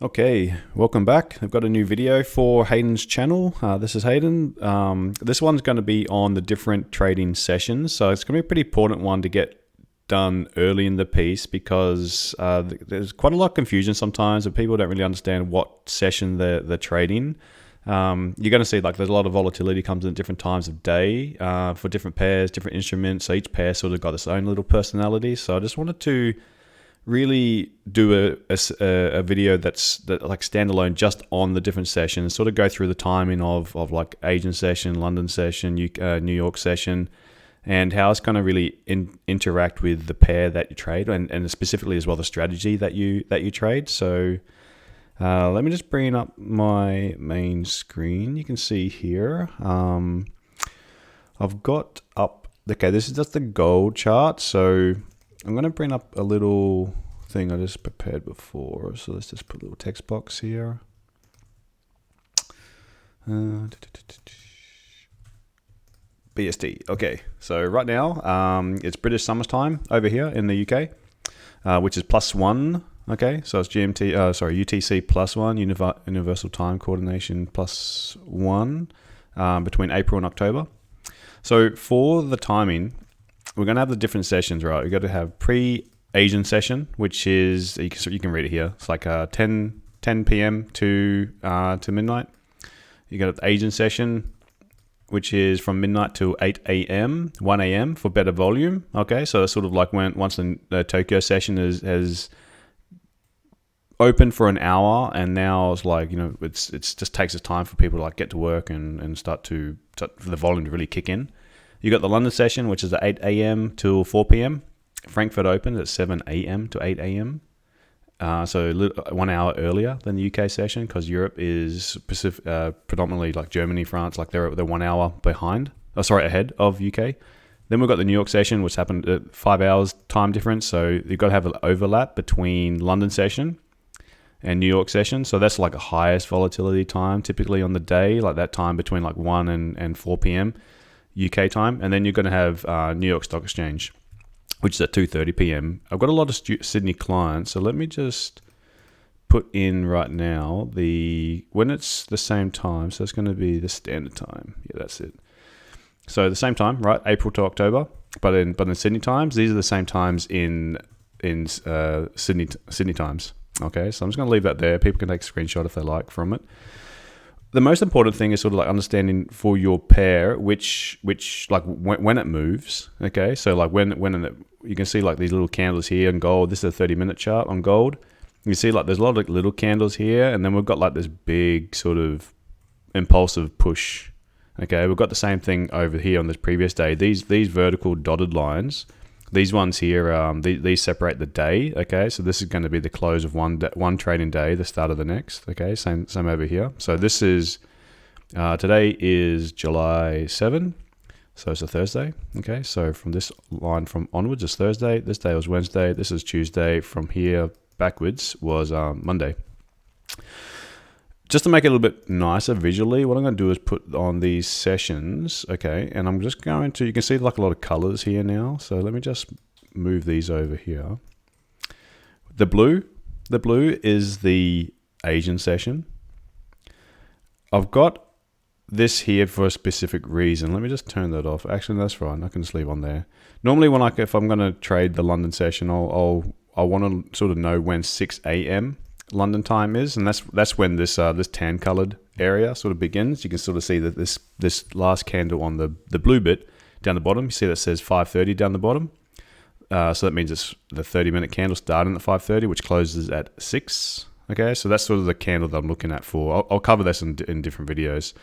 Okay, welcome back. I've got a new video for Hayden's channel. This is Hayden. This one's going to be on the different trading sessions. So it's going to be a pretty important one to get done early in the piece because there's quite a lot of confusion sometimes and people don't really understand what session they're trading. You're going to see like there's a lot of volatility comes in at different times of day for different pairs, different instruments. So each pair sort of got its own little personality. So I just wanted to really do a video that's like standalone just on the different sessions, sort of go through the timing of like Asian session, London session, New York session, and how it's going to really interact with the pair that you trade and specifically as well the strategy that you trade. So let me just bring up my main screen. You can see here I've got up, okay, this is just the gold chart. So I'm going to bring up a little thing I just prepared before. So let's just put a little text box here. BST. Okay, so right now it's British summertime over here in the UK, which is +1. Okay, so it's UTC +1, Universal Time Coordination +1 between April and October. So for the timing, we're going to have the different sessions, right? We've got to have pre-Asian session, which is, you can read it here. It's like 10 p.m. to midnight. You got the Asian session, which is from midnight to 8 a.m., 1 a.m. for better volume. Okay, so it's sort of like once the Tokyo session has open for an hour, and now it's like, it's just takes its time for people to like get to work and start for the volume to really kick in. You got the London session, which is at 8 a.m. till 4 p.m. Frankfurt Open at 7 a.m. to 8 a.m. So 1 hour earlier than the UK session because Europe is predominantly like Germany, France, like they're 1 hour ahead of UK. Then we've got the New York session, which happened at 5 hours time difference. So you've got to have an overlap between London session and New York session. So that's like the highest volatility time typically on the day, like that time between like 1 and 4 p.m. UK time. And then you're going to have New York Stock Exchange, which is at 2:30 p.m. I've got a lot of Sydney clients, so let me just put in right now when it's the same time. So it's going to be the standard time. Yeah, that's it. So the same time, right? April to October, but in Sydney times, these are the same times in Sydney times. Okay, so I'm just going to leave that there. People can take a screenshot if they like from it. The most important thing is sort of like understanding for your pair which like when it moves. Okay, so like when you can see like these little candles here in gold. This is a 30-minute chart on gold. You see like there's a lot of little candles here, and then we've got like this big sort of impulsive push. Okay, we've got the same thing over here on this previous day. These vertical dotted lines, these ones here, these separate the day. Okay, so this is going to be the close of one trading day, the start of the next. Okay, same over here. So this is today is July 7, so it's a Thursday. Okay, so from this line from onwards is Thursday. This day was Wednesday. This is Tuesday. From here backwards was Monday. Just to make it a little bit nicer visually, what I'm going to do is put on these sessions, okay, and I'm just going to, you can see like a lot of colors here now, so let me just move these over here. The blue is the Asian session. I've got this here for a specific reason. Let me just turn that off. Actually, that's fine. I can just leave on there. Normally, if I'm going to trade the London session, I want to sort of know when 6 a.m. London time is, and that's when this tan colored area sort of begins. You can sort of see that this last candle on the blue bit down the bottom, you see that says 5:30 down the bottom. So that means it's the 30-minute candle starting at 5:30, which closes at 6. Okay, so that's sort of the candle that I'm looking at for. I'll cover this in different videos.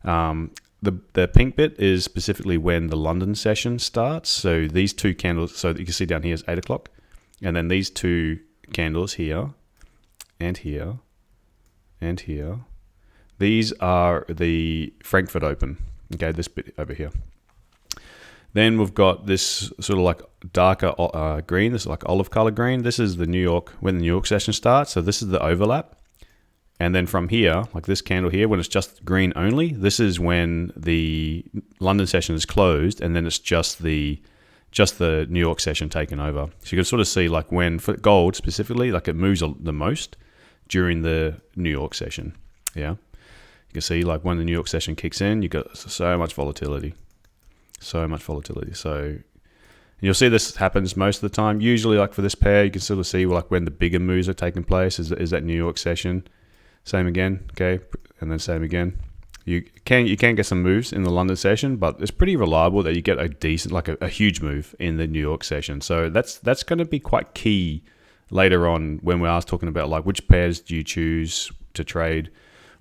The pink bit is specifically when the London session starts. So these two candles, so you can see down here is 8 o'clock, and then these two candles here and here and here, these are the Frankfurt Open. Okay, this bit over here. Then we've got this sort of like darker green. This is like olive color green. This is when the New York session starts. So this is the overlap. And then from here, like this candle here, when it's just green only, this is when the London session is closed, and then it's just the New York session taken over. So you can sort of see like when for gold specifically, like it moves the most, during the New York session. Yeah, you can see like when the New York session kicks in, you got so much volatility. So you'll see this happens most of the time. Usually, like for this pair, you can sort of see like when the bigger moves are taking place is that New York session. Same again, okay, and then same again. You can get some moves in the London session, but it's pretty reliable that you get a decent, like a huge move in the New York session. So that's going to be quite key later on when we are talking about like which pairs do you choose to trade,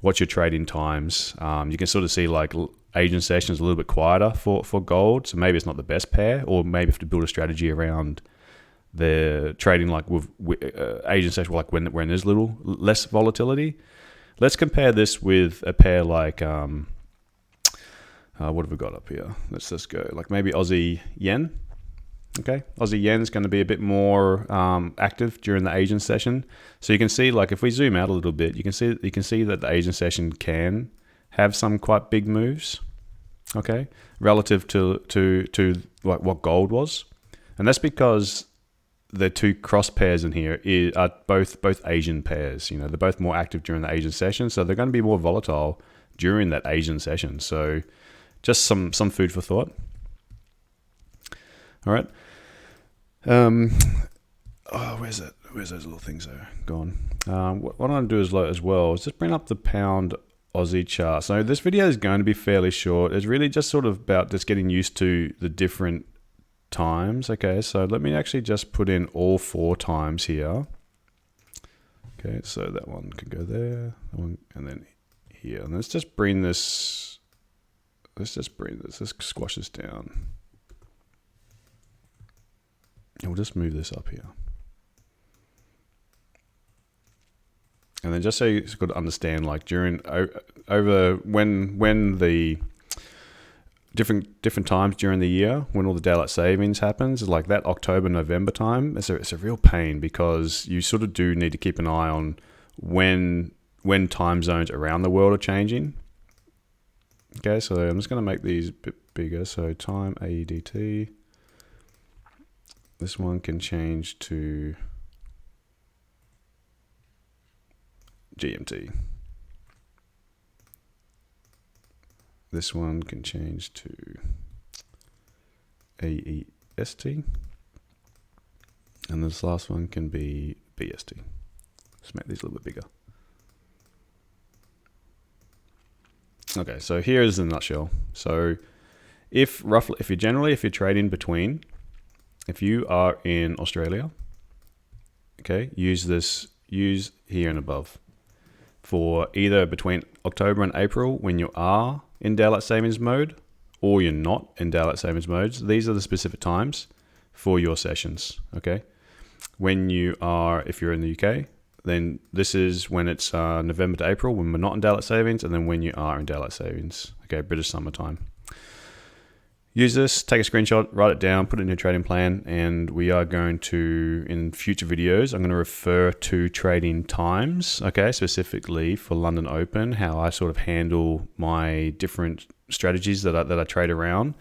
what's your trading times. You can sort of see like Asian sessions a little bit quieter for gold, so maybe it's not the best pair, or maybe you have to build a strategy around the trading like with Asian session, like when there's little less volatility. Let's compare this with a pair like, what have we got up here? Let's just go like maybe Aussie Yen. Okay, Aussie Yen is going to be a bit more active during the Asian session. So you can see, like if we zoom out a little bit, you can see that the Asian session can have some quite big moves. Okay, relative to like what gold was, and that's because the two cross pairs in here are both Asian pairs. You know, they're both more active during the Asian session, so they're going to be more volatile during that Asian session. So just some food for thought. All right. Where's those little things there gone? What I'm going to do as well is just bring up the pound Aussie chart. So this video is going to be fairly short. It's really just sort of about just getting used to the different times. Okay, so let me actually just put in all 4 times here. Okay, so that one can go there, that one, and then here. And let's just bring this. Let's squash this down. And we'll just move this up here. And then just so you could understand, like during over when the different times during the year, when all the daylight savings happens, like that October, November time, it's a real pain because you sort of do need to keep an eye on when time zones around the world are changing. Okay, so I'm just going to make these a bit bigger. So time AEDT. This one can change to GMT. This one can change to AEST. And this last one can be BST. Let's make these a little bit bigger. Okay, so here's the nutshell. So if you're trading between, if you are in Australia, okay, use here and above for either between October and April when you are in daylight savings mode or you're not in daylight savings modes. These are the specific times for your sessions, okay? If you're in the UK, then this is when it's November to April when we're not in daylight savings, and then when you are in daylight savings, okay, British summertime. Use this, take a screenshot, write it down, put it in your trading plan, and we are going to, in future videos, I'm going to refer to trading times, okay, specifically for London Open, how I sort of handle my different strategies that I trade around.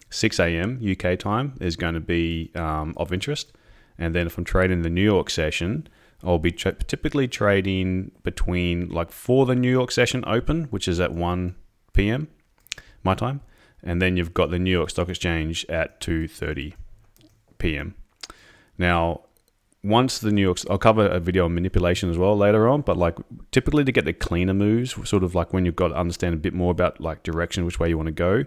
6 a.m. UK time is going to be of interest, and then if I'm trading the New York session, I'll be typically trading between, like for the New York session open, which is at 1 p.m. my time, and then you've got the New York Stock Exchange at 2:30 p.m. Now, once the New York, I'll cover a video on manipulation as well later on, but like typically to get the cleaner moves, sort of like when you've got to understand a bit more about like direction, which way you want to go,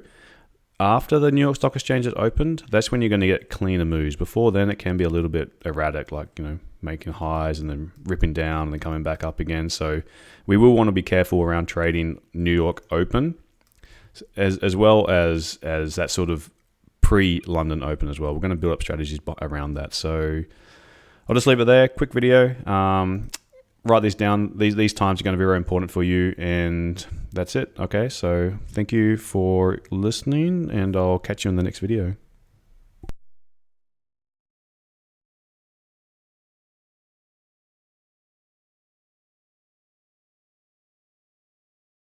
after the New York Stock Exchange has opened, that's when you're going to get cleaner moves. Before then, it can be a little bit erratic, like, you know, making highs and then ripping down and then coming back up again. So we will want to be careful around trading New York Open, as well as that sort of pre-London Open as well. We're going to build up strategies around that. So I'll just leave it there. Quick video. Write these down. These times are going to be very important for you, and that's it. Okay, so thank you for listening, and I'll catch you in the next video.